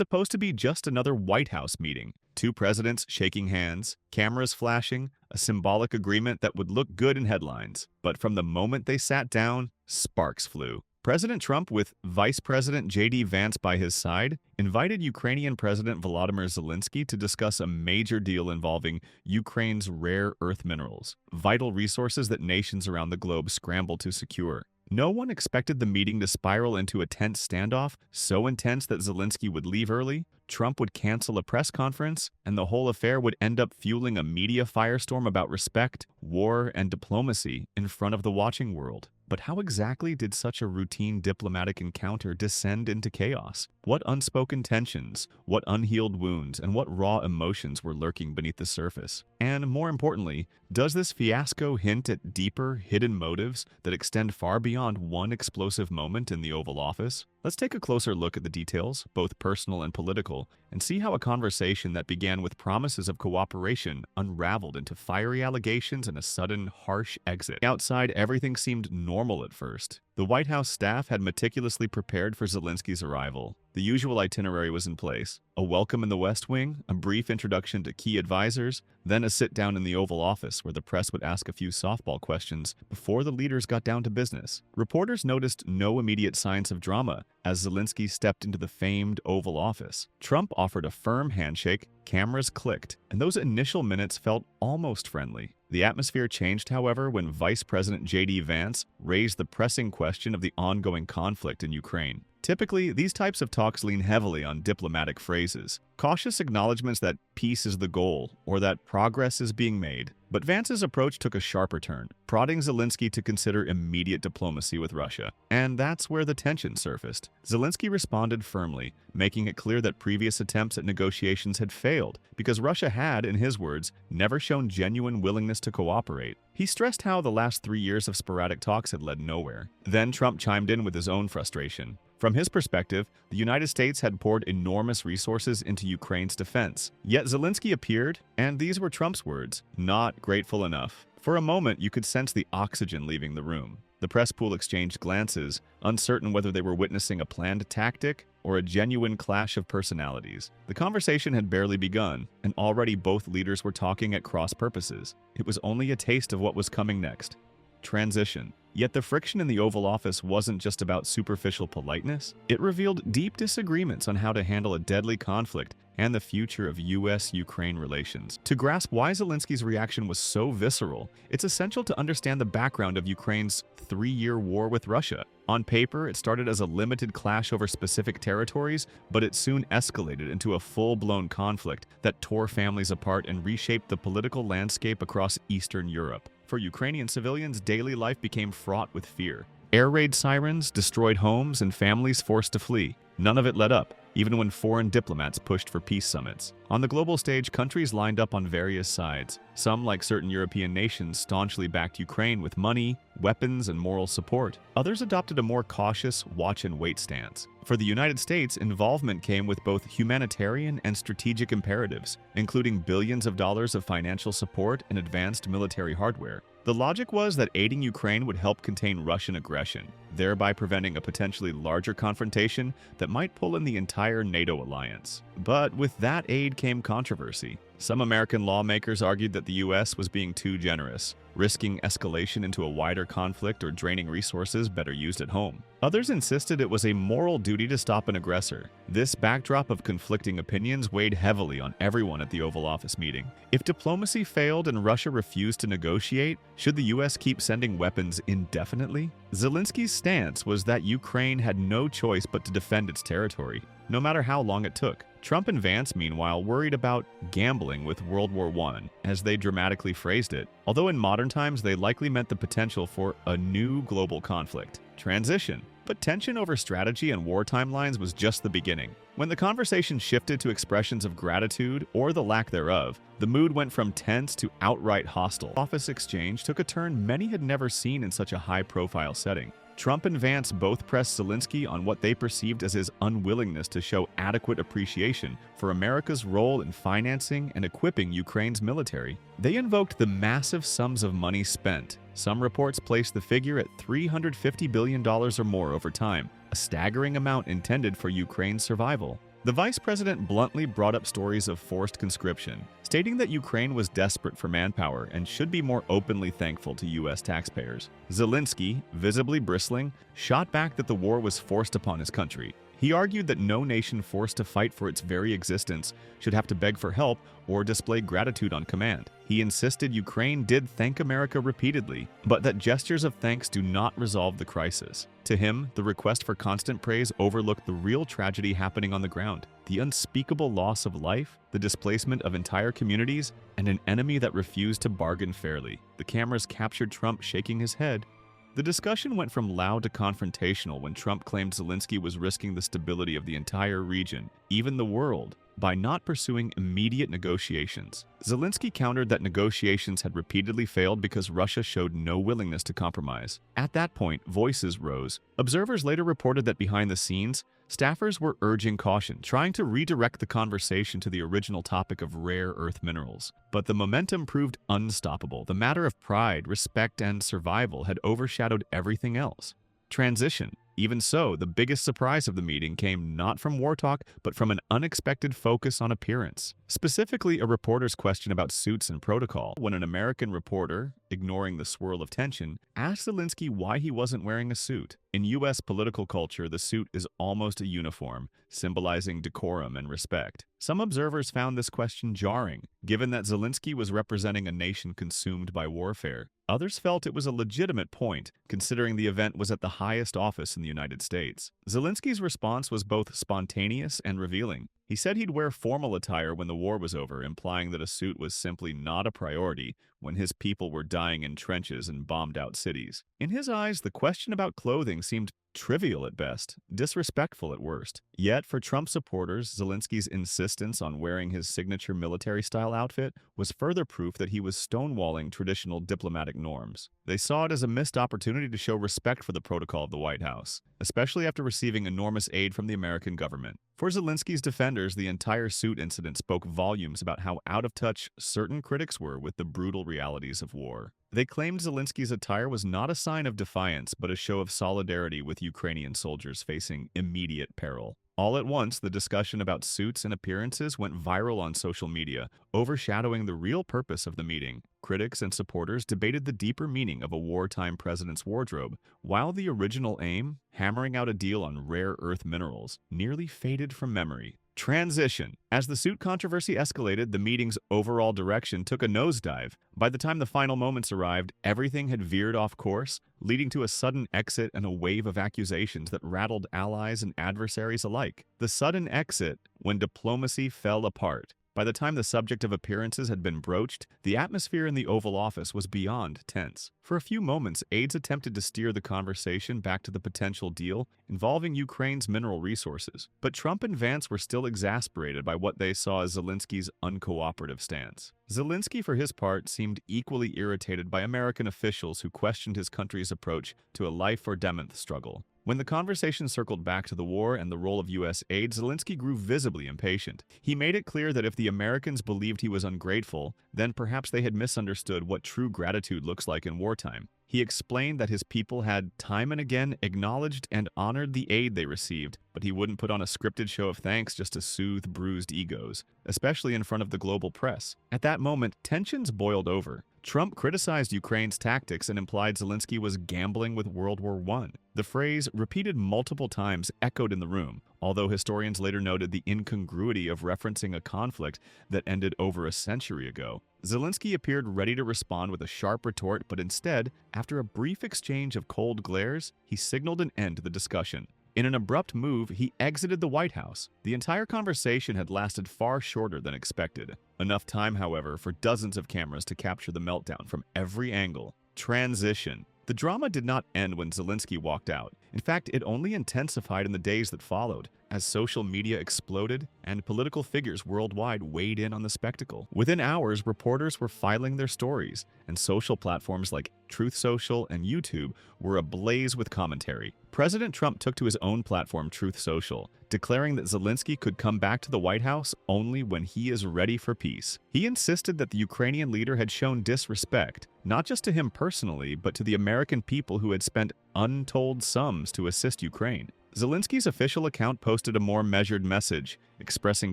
Supposed to be just another White House meeting. Two presidents shaking hands, cameras flashing, a symbolic agreement that would look good in headlines. But from the moment they sat down, sparks flew. President Trump, with Vice President Vance by his side, invited Ukrainian President Volodymyr Zelensky to discuss a major deal involving Ukraine's rare earth minerals, vital resources that nations around the globe scramble to secure. No one expected the meeting to spiral into a tense standoff, so intense that Zelensky would leave early, Trump would cancel a press conference, and the whole affair would end up fueling a media firestorm about respect, war, and diplomacy in front of the watching world. But how exactly did such a routine diplomatic encounter descend into chaos? What unspoken tensions, what unhealed wounds, and what raw emotions were lurking beneath the surface? And more importantly, does this fiasco hint at deeper, hidden motives that extend far beyond one explosive moment in the Oval Office? Let's take a closer look at the details, both personal and political, and see how a conversation that began with promises of cooperation unraveled into fiery allegations and a sudden, harsh exit. Outside, everything seemed normal at first. The White House staff had meticulously prepared for Zelensky's arrival. The usual itinerary was in place: a welcome in the West Wing, a brief introduction to key advisors, then a sit-down in the Oval Office where the press would ask a few softball questions before the leaders got down to business. Reporters noticed no immediate signs of drama as Zelensky stepped into the famed Oval Office. Trump offered a firm handshake, cameras clicked, and those initial minutes felt almost friendly. The atmosphere changed, however, when Vice President Vance raised the pressing question of the ongoing conflict in Ukraine. Typically, these types of talks lean heavily on diplomatic phrases, cautious acknowledgments that peace is the goal or that progress is being made. But Vance's approach took a sharper turn, prodding Zelensky to consider immediate diplomacy with Russia. And that's where the tension surfaced. Zelensky responded firmly, making it clear that previous attempts at negotiations had failed because Russia had, in his words, never shown genuine willingness to cooperate. He stressed how the last 3 years of sporadic talks had led nowhere. Then Trump chimed in with his own frustration. From his perspective, the United States had poured enormous resources into Ukraine's defense. Yet Zelensky appeared, and these were Trump's words, not grateful enough. For a moment, you could sense the oxygen leaving the room. The press pool exchanged glances, uncertain whether they were witnessing a planned tactic or a genuine clash of personalities. The conversation had barely begun, and already both leaders were talking at cross purposes. It was only a taste of what was coming next. Transition. Yet the friction in the Oval Office wasn't just about superficial politeness. It revealed deep disagreements on how to handle a deadly conflict and the future of U.S.-Ukraine relations. To grasp why Zelensky's reaction was so visceral, it's essential to understand the background of Ukraine's 3-year war with Russia. On paper, it started as a limited clash over specific territories, but it soon escalated into a full-blown conflict that tore families apart and reshaped the political landscape across Eastern Europe. For Ukrainian civilians, daily life became fraught with fear. Air raid sirens destroyed homes and families forced to flee. None of it let up, even when foreign diplomats pushed for peace summits. On the global stage, countries lined up on various sides. Some, like certain European nations, staunchly backed Ukraine with money, weapons, and moral support. Others adopted a more cautious, watch-and-wait stance. For the United States, involvement came with both humanitarian and strategic imperatives, including billions of dollars of financial support and advanced military hardware. The logic was that aiding Ukraine would help contain Russian aggression, thereby preventing a potentially larger confrontation that might pull in the entire NATO alliance. But with that aid came controversy. Some American lawmakers argued that the U.S. was being too generous, risking escalation into a wider conflict or draining resources better used at home. Others insisted it was a moral duty to stop an aggressor. This backdrop of conflicting opinions weighed heavily on everyone at the Oval Office meeting. If diplomacy failed and Russia refused to negotiate, should the U.S. keep sending weapons indefinitely? Zelensky's stance was that Ukraine had no choice but to defend its territory, no matter how long it took. Trump and Vance, meanwhile, worried about gambling with World War I, as they dramatically phrased it, although in modern times they likely meant the potential for a new global conflict. Transition. But tension over strategy and war timelines was just the beginning. When the conversation shifted to expressions of gratitude, or the lack thereof, the mood went from tense to outright hostile. Office exchange took a turn many had never seen in such a high-profile setting. Trump and Vance both pressed Zelensky on what they perceived as his unwillingness to show adequate appreciation for America's role in financing and equipping Ukraine's military. They invoked the massive sums of money spent. Some reports placed the figure at $350 billion or more over time, a staggering amount intended for Ukraine's survival. The The vice president bluntly brought up stories of forced conscription, stating that Ukraine was desperate for manpower and should be more openly thankful to U.S. taxpayers. Zelensky, visibly bristling, shot back that the war was forced upon his country. He argued that no nation forced to fight for its very existence should have to beg for help or display gratitude on command. He insisted Ukraine did thank America repeatedly, but that gestures of thanks do not resolve the crisis. To him, the request for constant praise overlooked the real tragedy happening on the ground: the unspeakable loss of life, the displacement of entire communities, and an enemy that refused to bargain fairly. The cameras captured Trump shaking his head. The discussion went from loud to confrontational when Trump claimed Zelensky was risking the stability of the entire region, even the world, by not pursuing immediate negotiations. Zelensky countered that negotiations had repeatedly failed because Russia showed no willingness to compromise. At that point, voices rose. Observers later reported that behind the scenes, staffers were urging caution, trying to redirect the conversation to the original topic of rare earth minerals. But the momentum proved unstoppable. The matter of pride, respect, and survival had overshadowed everything else. Transition. Even so, the biggest surprise of the meeting came not from war talk, but from an unexpected focus on appearance. Specifically, a reporter's question about suits and protocol, when an American reporter, ignoring the swirl of tension, asked Zelensky why he wasn't wearing a suit. In U.S. political culture, the suit is almost a uniform, symbolizing decorum and respect. Some observers found this question jarring, given that Zelensky was representing a nation consumed by warfare. Others felt it was a legitimate point, considering the event was at the highest office in the United States. Zelensky's response was both spontaneous and revealing. He said he'd wear formal attire when the war was over, implying that a suit was simply not a priority when his people were dying in trenches and bombed-out cities. In his eyes, the question about clothing seemed trivial at best, disrespectful at worst. Yet, for Trump supporters, Zelensky's insistence on wearing his signature military-style outfit was further proof that he was stonewalling traditional diplomatic norms. They saw it as a missed opportunity to show respect for the protocol of the White House, especially after receiving enormous aid from the American government. For Zelensky's defenders, the entire suit incident spoke volumes about how out of touch certain critics were with the brutal realities of war. They claimed Zelensky's attire was not a sign of defiance, but a show of solidarity with Ukrainian soldiers facing immediate peril. All at once, the discussion about suits and appearances went viral on social media, overshadowing the real purpose of the meeting. Critics and supporters debated the deeper meaning of a wartime president's wardrobe, while the original aim, hammering out a deal on rare earth minerals, nearly faded from memory. Transition. As the suit controversy escalated, the meeting's overall direction took a nosedive. By the time the final moments arrived, everything had veered off course, leading to a sudden exit and a wave of accusations that rattled allies and adversaries alike. The sudden exit when diplomacy fell apart. By the time the subject of appearances had been broached, the atmosphere in the Oval Office was beyond tense. For a few moments, aides attempted to steer the conversation back to the potential deal involving Ukraine's mineral resources. But Trump and Vance were still exasperated by what they saw as Zelensky's uncooperative stance. Zelensky, for his part, seemed equally irritated by American officials who questioned his country's approach to a life-or-death struggle. When the conversation circled back to the war and the role of U.S. aid, Zelensky grew visibly impatient. He made it clear that if the Americans believed he was ungrateful, then perhaps they had misunderstood what true gratitude looks like in wartime. He explained that his people had time and again acknowledged and honored the aid they received, but he wouldn't put on a scripted show of thanks just to soothe bruised egos, especially in front of the global press. At that moment, tensions boiled over. Trump criticized Ukraine's tactics and implied Zelensky was gambling with World War I. The phrase, repeated multiple times, echoed in the room, although historians later noted the incongruity of referencing a conflict that ended over a century ago. Zelensky appeared ready to respond with a sharp retort, but instead, after a brief exchange of cold glares, he signaled an end to the discussion. In an abrupt move, he exited the White House. The entire conversation had lasted far shorter than expected. Enough time, however, for dozens of cameras to capture the meltdown from every angle. Transition. The drama did not end when Zelensky walked out. In fact, it only intensified in the days that followed, as social media exploded and political figures worldwide weighed in on the spectacle. Within hours, reporters were filing their stories, and social platforms like Truth Social and YouTube were ablaze with commentary. President Trump took to his own platform, Truth Social, declaring that Zelensky could come back to the White House only when he is ready for peace. He insisted that the Ukrainian leader had shown disrespect, not just to him personally, but to the American people who had spent untold sums to assist Ukraine. Zelensky's official account posted a more measured message, expressing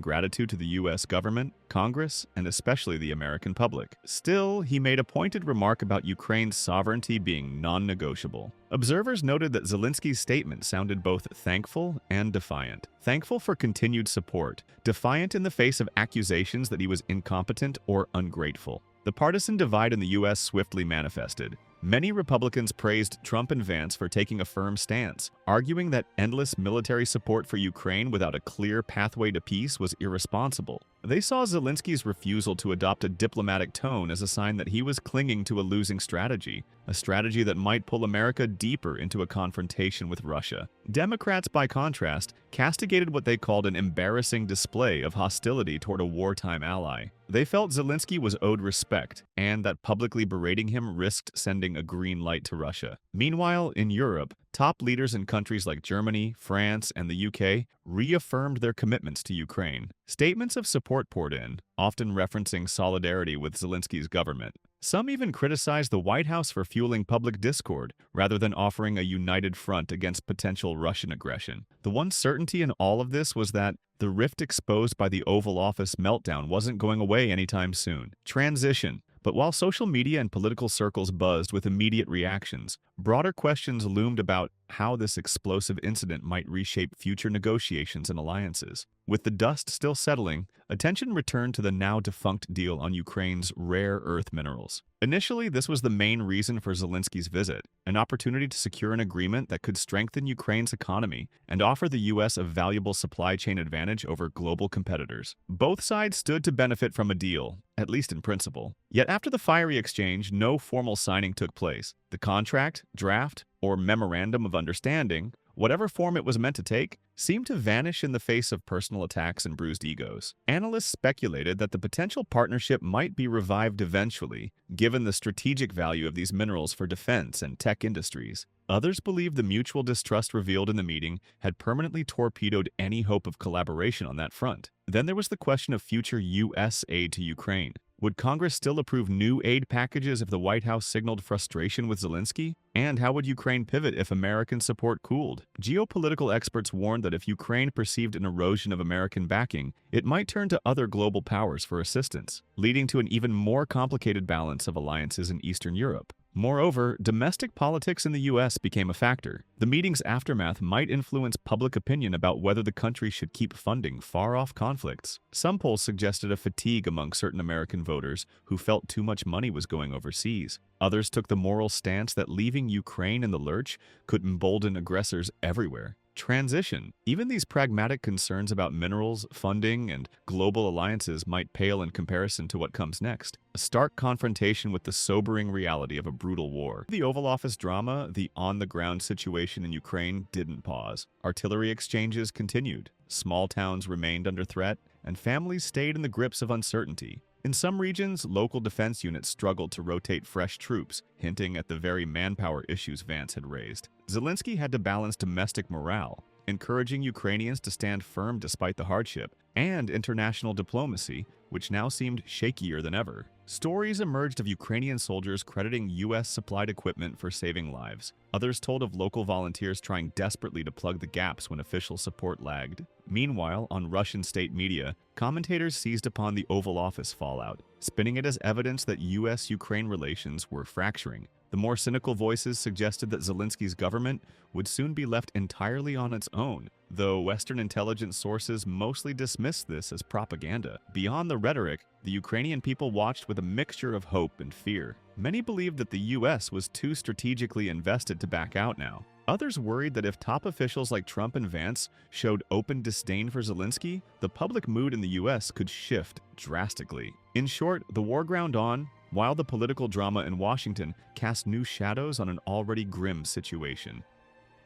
gratitude to the U.S. government, Congress, and especially the American public. Still, he made a pointed remark about Ukraine's sovereignty being non-negotiable. Observers noted that Zelensky's statement sounded both thankful and defiant. Thankful for continued support, defiant in the face of accusations that he was incompetent or ungrateful. The partisan divide in the U.S. swiftly manifested. Many Republicans praised Trump and Vance for taking a firm stance, arguing that endless military support for Ukraine without a clear pathway to peace was irresponsible. They saw Zelensky's refusal to adopt a diplomatic tone as a sign that he was clinging to a losing strategy, a strategy that might pull America deeper into a confrontation with Russia. Democrats, by contrast, castigated what they called an embarrassing display of hostility toward a wartime ally. They felt Zelensky was owed respect, and that publicly berating him risked sending a green light to Russia. Meanwhile, in Europe, top leaders in countries like Germany, France, and the UK reaffirmed their commitments to Ukraine. Statements of support poured in, often referencing solidarity with Zelensky's government. Some even criticized the White House for fueling public discord, rather than offering a united front against potential Russian aggression. The one certainty in all of this was that the rift exposed by the Oval Office meltdown wasn't going away anytime soon. Transition. But while social media and political circles buzzed with immediate reactions, broader questions loomed about how this explosive incident might reshape future negotiations and alliances. With the dust still settling, attention returned to the now-defunct deal on Ukraine's rare earth minerals. Initially, this was the main reason for Zelensky's visit, an opportunity to secure an agreement that could strengthen Ukraine's economy and offer the U.S. a valuable supply chain advantage over global competitors. Both sides stood to benefit from a deal, at least in principle. Yet after the fiery exchange, no formal signing took place. The contract, draft, or memorandum of understanding, whatever form it was meant to take, seemed to vanish in the face of personal attacks and bruised egos. Analysts speculated that the potential partnership might be revived eventually, given the strategic value of these minerals for defense and tech industries. Others believed the mutual distrust revealed in the meeting had permanently torpedoed any hope of collaboration on that front. Then there was the question of future U.S. aid to Ukraine. Would Congress still approve new aid packages if the White House signaled frustration with Zelensky? And how would Ukraine pivot if American support cooled? Geopolitical experts warned that if Ukraine perceived an erosion of American backing, it might turn to other global powers for assistance, leading to an even more complicated balance of alliances in Eastern Europe. Moreover, domestic politics in the U.S. became a factor. The meeting's aftermath might influence public opinion about whether the country should keep funding far-off conflicts. Some polls suggested a fatigue among certain American voters who felt too much money was going overseas. Others took the moral stance that leaving Ukraine in the lurch could embolden aggressors everywhere. Transition. Even these pragmatic concerns about minerals, funding, and global alliances might pale in comparison to what comes next. A stark confrontation with the sobering reality of a brutal war. The Oval Office drama, the on-the-ground situation in Ukraine, didn't pause. Artillery exchanges continued. Small towns remained under threat, and families stayed in the grips of uncertainty. In some regions, local defense units struggled to rotate fresh troops, hinting at the very manpower issues Vance had raised. Zelensky had to balance domestic morale, encouraging Ukrainians to stand firm despite the hardship, and international diplomacy, which now seemed shakier than ever. Stories emerged of Ukrainian soldiers crediting U.S.-supplied equipment for saving lives. Others told of local volunteers trying desperately to plug the gaps when official support lagged. Meanwhile, on Russian state media, commentators seized upon the Oval Office fallout, spinning it as evidence that U.S.-Ukraine relations were fracturing. The more cynical voices suggested that Zelensky's government would soon be left entirely on its own, though Western intelligence sources mostly dismissed this as propaganda. Beyond the rhetoric, the Ukrainian people watched with a mixture of hope and fear. Many believed that the U.S. was too strategically invested to back out now. Others worried that if top officials like Trump and Vance showed open disdain for Zelensky, the public mood in the U.S. could shift drastically. In short, the war ground on, while the political drama in Washington cast new shadows on an already grim situation.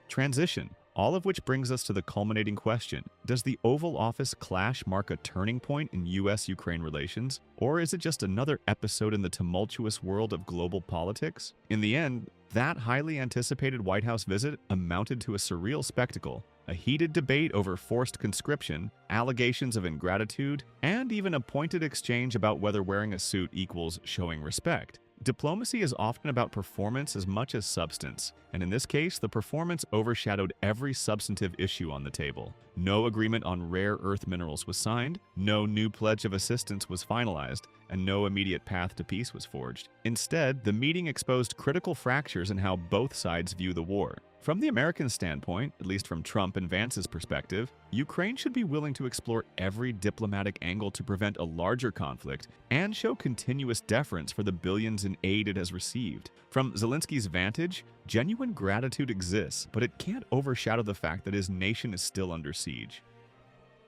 Transition. All of which brings us to the culminating question. Does the Oval Office clash mark a turning point in U.S.-Ukraine relations? Or is it just another episode in the tumultuous world of global politics? In the end, that highly anticipated White House visit amounted to a surreal spectacle. A heated debate over forced conscription, allegations of ingratitude, and even a pointed exchange about whether wearing a suit equals showing respect. Diplomacy is often about performance as much as substance, and in this case, the performance overshadowed every substantive issue on the table. No agreement on rare earth minerals was signed, no new pledge of assistance was finalized, and no immediate path to peace was forged. Instead, the meeting exposed critical fractures in how both sides view the war. From the American standpoint, at least from Trump and Vance's perspective, Ukraine should be willing to explore every diplomatic angle to prevent a larger conflict and show continuous deference for the billions in aid it has received. From Zelensky's vantage, genuine gratitude exists, but it can't overshadow the fact that his nation is still under siege.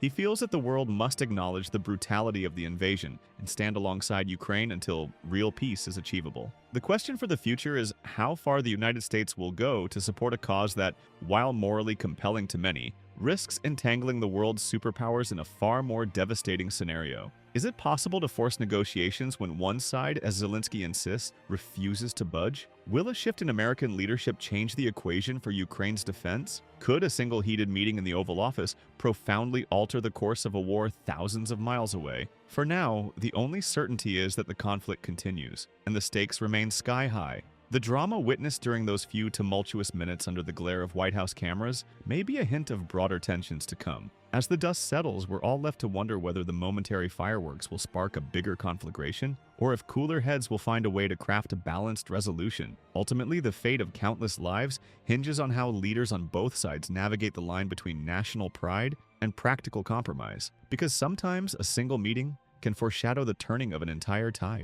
He feels that the world must acknowledge the brutality of the invasion and stand alongside Ukraine until real peace is achievable. The question for the future is how far the United States will go to support a cause that, while morally compelling to many, risks entangling the world's superpowers in a far more devastating scenario. Is it possible to force negotiations when one side, as Zelensky insists, refuses to budge? Will a shift in American leadership change the equation for Ukraine's defense? Could a single heated meeting in the Oval Office profoundly alter the course of a war thousands of miles away? For now, the only certainty is that the conflict continues, and the stakes remain sky high. The drama witnessed during those few tumultuous minutes under the glare of White House cameras may be a hint of broader tensions to come. As the dust settles, we're all left to wonder whether the momentary fireworks will spark a bigger conflagration, or if cooler heads will find a way to craft a balanced resolution. Ultimately, the fate of countless lives hinges on how leaders on both sides navigate the line between national pride and practical compromise, because sometimes a single meeting can foreshadow the turning of an entire tide.